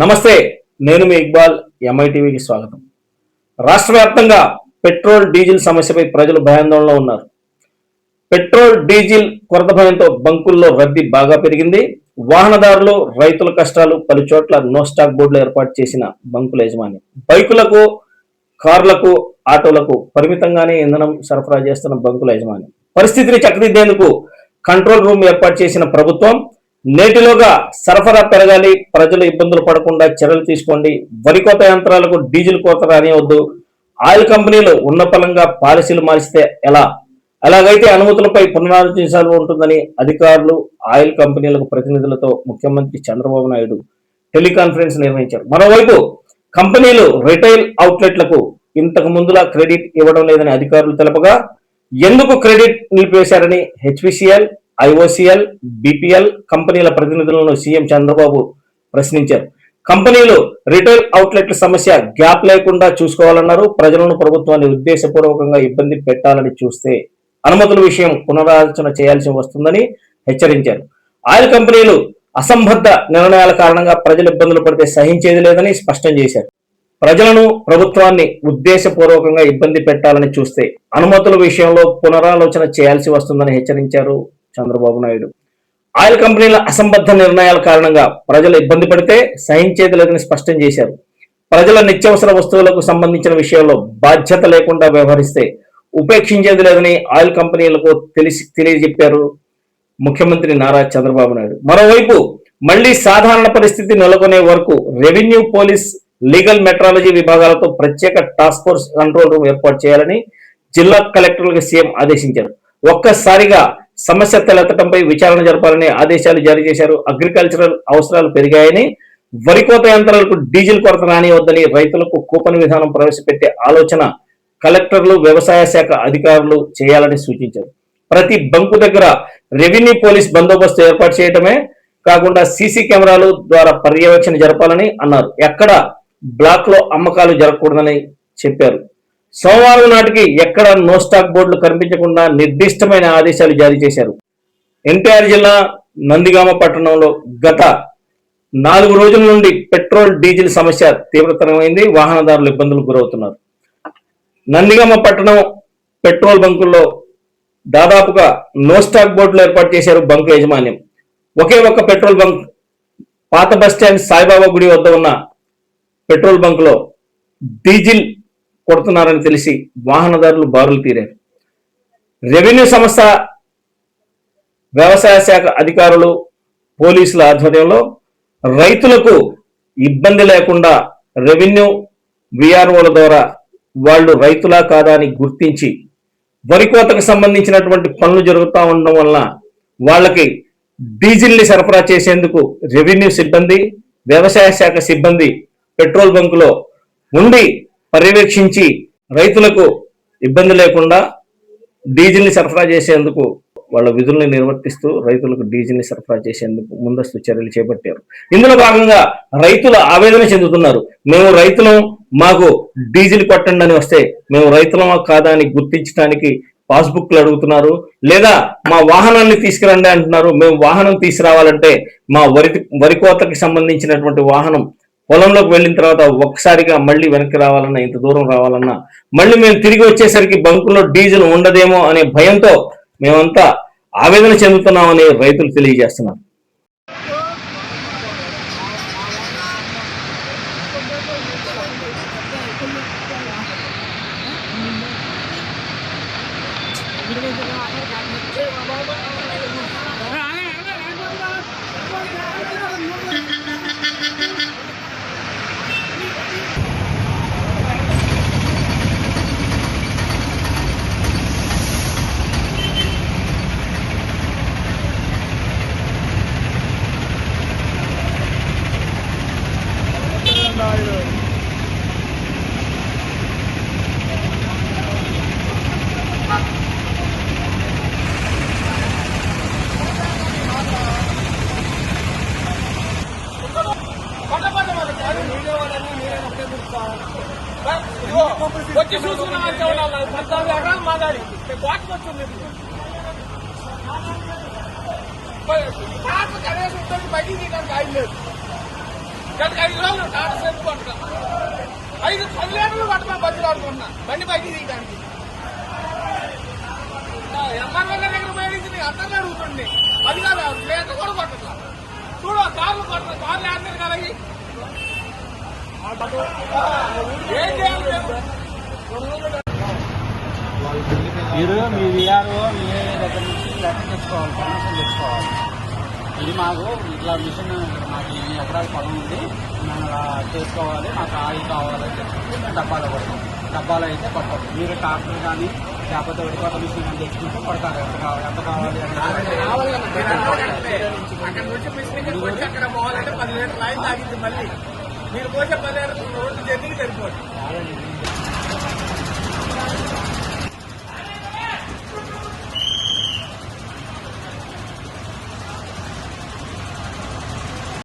నమస్తే, నేను మీ ఇక్బాల్. ఎంఐటీవీకి స్వాగతం. రాష్ట్ర వ్యాప్తంగా పెట్రోల్ డీజిల్ సమస్యపై ప్రజలు భయాందోళనలో ఉన్నారు. పెట్రోల్ డీజిల్ కొరత భయంతో బంకుల్లో రద్దీ బాగా పెరిగింది. వాహనదారులు, రైతుల కష్టాలు. పలు చోట్ల నో స్టాక్ బోర్డులు ఏర్పాటు చేసిన బంకుల యజమాని బైకులకు, కార్లకు, ఆటోలకు పరిమితంగానే ఇంధనం సరఫరా చేస్తున్న బంకుల యజమాని పరిస్థితిని చక్కదిద్దేందుకు కంట్రోల్ రూమ్ ఏర్పాటు చేసిన ప్రభుత్వం నేటిలోగా సరఫరా పెరగాలి, ప్రజలు ఇబ్బందులు పడకుండా చర్యలు తీసుకోండి, వరి కోత యంత్రాలకు డీజిల్ కోత రానివద్దు, ఆయిల్ కంపెనీలు ఉన్నపలంగా పాలసీలు మార్చితే ఎలా, అలాగైతే అనుమతులపై పునరాలోచించాల్సి ఉంటుందని అధికారులు, ఆయిల్ కంపెనీలకు ప్రతినిధులతో ముఖ్యమంత్రి చంద్రబాబు నాయుడు టెలికాన్ఫరెన్స్ నిర్వహించారు. మరోవైపు కంపెనీలు రిటైల్ అవుట్లెట్లకు ఇంతకు ముందులా క్రెడిట్ ఇవ్వడం లేదని అధికారులు తెలపగా ఎందుకు క్రెడిట్ నిలిపివేశారని హెచ్పిసిఎల్, ఐఓసిఎల్, బిపిఎల్ కంపెనీల ప్రతినిధులను సీఎం చంద్రబాబు ప్రశ్నించారు. కంపెనీలు రిటైల్ అవుట్లెట్ల సమస్య గ్యాప్ లేకుండా చూసుకోవాలన్నారు. ప్రజలను ప్రభుత్వాన్ని ఉద్దేశపూర్వకంగా ఇబ్బంది పెట్టాలని చూస్తే అనుమతుల విషయం పునరాలోచన చేయాల్సి వస్తుందని హెచ్చరించారు. ఆయిల్ కంపెనీలు అసంబద్ధ నిర్ణయాల కారణంగా ప్రజలు ఇబ్బందులు పడితే సహించేది లేదని స్పష్టం చేశారు. ప్రజలను, ప్రభుత్వాన్ని ఉద్దేశపూర్వకంగా ఇబ్బంది పెట్టాలని చూస్తే అనుమతుల విషయంలో పునరాలోచన చేయాల్సి వస్తుందని హెచ్చరించారు చంద్రబాబు నాయుడు. ఆయిల్ కంపెనీల అసంబద్ధ నిర్ణయాల కారణంగా ప్రజలు ఇబ్బంది పడితే సహించేది లేదని స్పష్టం చేశారు. ప్రజల నిత్యావసర వస్తువులకు సంబంధించిన విషయంలో బాధ్యత లేకుండా వ్యవహరిస్తే ఉపేక్షించేది లేదని ఆయిల్ కంపెనీలకు తెలియజెప్పారు ముఖ్యమంత్రి నారా చంద్రబాబు నాయుడు. మరోవైపు మళ్లీ సాధారణ పరిస్థితి నెలకొనే వరకు రెవెన్యూ, పోలీస్, లీగల్, మెట్రాలజీ విభాగాలతో ప్రత్యేక టాస్క్ ఫోర్స్ కంట్రోల్ రూమ్ ఏర్పాటు చేయాలని జిల్లా కలెక్టర్లకు సీఎం ఆదేశించారు. ఒక్కసారిగా సమస్య తలెత్తడంపై విచారణ జరపాలని ఆదేశాలు జారీ చేశారు. అగ్రికల్చరల్ అవసరాలు పెరిగాయని, వరి కోత యంత్రాలకు డీజిల్ కొరత రానివద్దని, రైతులకు కూపన్ విధానం ప్రవేశపెట్టే ఆలోచన కలెక్టర్లు, వ్యవసాయ శాఖ అధికారులు చేయాలని సూచించారు. ప్రతి బంకు దగ్గర రెవెన్యూ, పోలీస్ బందోబస్తు ఏర్పాటు చేయడమే కాకుండా సీసీ కెమెరాలు ద్వారా పర్యవేక్షణ జరపాలని అన్నారు. ఎక్కడ బ్లాక్ లో అమ్మకాలు జరగకూడదని చెప్పారు. సోమవారం నాటికి ఎక్కడ నో స్టాక్ బోర్డులు కనిపించకుండా నిర్దిష్టమైన ఆదేశాలు జారీ చేశారు. ఎన్టీఆర్ జిల్లా నందిగామ పట్టణంలో గత 4 రోజుల నుండి పెట్రోల్, డీజిల్ సమస్య తీవ్రతరమైంది. వాహనదారులు ఇబ్బందులకు గురవుతున్నారు. నందిగామ పట్టణం పెట్రోల్ బంకుల్లో దాదాపుగా నో స్టాక్ బోర్డులు ఏర్పాటు చేశారు బంకు యాజమాన్యం. ఒకే ఒక్క పెట్రోల్ బంక్ పాత బస్టాండ్ సాయిబాబా గుడి వద్ద ఉన్న పెట్రోల్ బంకులో డీజిల్ కొడుతున్నారని తెలిసి వాహనదారులు బారులు తీరారు. రెవెన్యూ సంస్థ, వ్యవసాయ శాఖ అధికారులు, పోలీసుల ఆధ్వర్యంలో రైతులకు ఇబ్బంది లేకుండా రెవెన్యూ విఆర్ఓల ద్వారా వాళ్ళు రైతులా కాదా అని గుర్తించి వరి కోతకు సంబంధించినటువంటి పనులు జరుగుతూ ఉండడం వల్ల వాళ్ళకి డీజిల్ని సరఫరా చేసేందుకు రెవెన్యూ సిబ్బంది, వ్యవసాయ శాఖ సిబ్బంది పెట్రోల్ బంకులో ఉండి పర్యవేక్షించి రైతులకు ఇబ్బంది లేకుండా డీజిల్ని సరఫరా చేసేందుకు వాళ్ళ విధుల్ని నిర్వర్తిస్తూ రైతులకు డీజిల్ని సరఫరా చేసేందుకు ముందస్తు చర్యలు చేపట్టారు. ఇందులో భాగంగా రైతులు ఆవేదన చెందుతున్నారు. మేము రైతులం, మాకు డీజిల్ కొట్టండి అని వస్తే మేము రైతులమా కాదా అని గుర్తించడానికి పాస్బుక్లు అడుగుతున్నారు. లేదా మా వాహనాన్ని తీసుకురండి అంటున్నారు. మేము వాహనం తీసుకురావాలంటే మా వరి కోతకి సంబంధించినటువంటి వాహనం పొలంలోకి వెళ్ళిన తర్వాత ఒక్కసారిగా మళ్ళీ వెనక్కి రావాలన్నా, ఇంత దూరం రావాలన్నా, మళ్ళీ మేము తిరిగి వచ్చేసరికి బంకులో డీజిల్ ఉండదేమో అనే భయంతో మేమంతా ఆవేదన చెందుతున్నామని రైతులు తెలియజేస్తున్నారు. వచ్చి చూసుకున్నామంటే ఉండాలి. 14 ఎకరాలు మాదాడి వాటికి వచ్చింది కనీసం బయటికి తీయడానికి ఆయన లేదు. గతకి 5 రోజులు టాటా సేపు పట్టుకున్నా 10 లీటర్లు పట్టుకున్నా బస్సులు ఆడుకున్నా బండి పైకి తీయడానికి ఎంఆర్ఓ దగ్గర పోయింది అందరినీ అడుగుతుంది 10 కాదు లీటర్ కూడా పట్టట్లా చూడు కార్లు పట్టదు కార్లు ఆడలేదు కదా ఏం చేయాలి మీరు మీ విఆర్ఓ మీ దగ్గర నుంచి లెటర్ తెచ్చుకోవాలి పర్మిషన్ తెచ్చుకోవాలి. ఇది మాకు ఇట్లా మిషన్ మాకు 2 ఎకరాల పొలం ఉంది మేము అలా చేసుకోవాలి మాకు ఆయిల్ కావాలని చెప్పి మేము డబ్బాలో కొడతాం. డబ్బాలో అయితే కొట్టదు. మీరు ట్రాక్టర్ కానీ లేకపోతే కొత్త మిషన్ కానీ తెచ్చుకుంటే కొడతారు. ఎంత కావాలి అక్కడ నుంచి మిషన్ వచ్చి అక్కడ పోవాలంటే 10 లీటర్లు ఆయిల్ తాగింది మళ్ళీ మీరు పోసే 10 లీటర్లు రోడ్డు జర్నీకి సరిపోతుంది.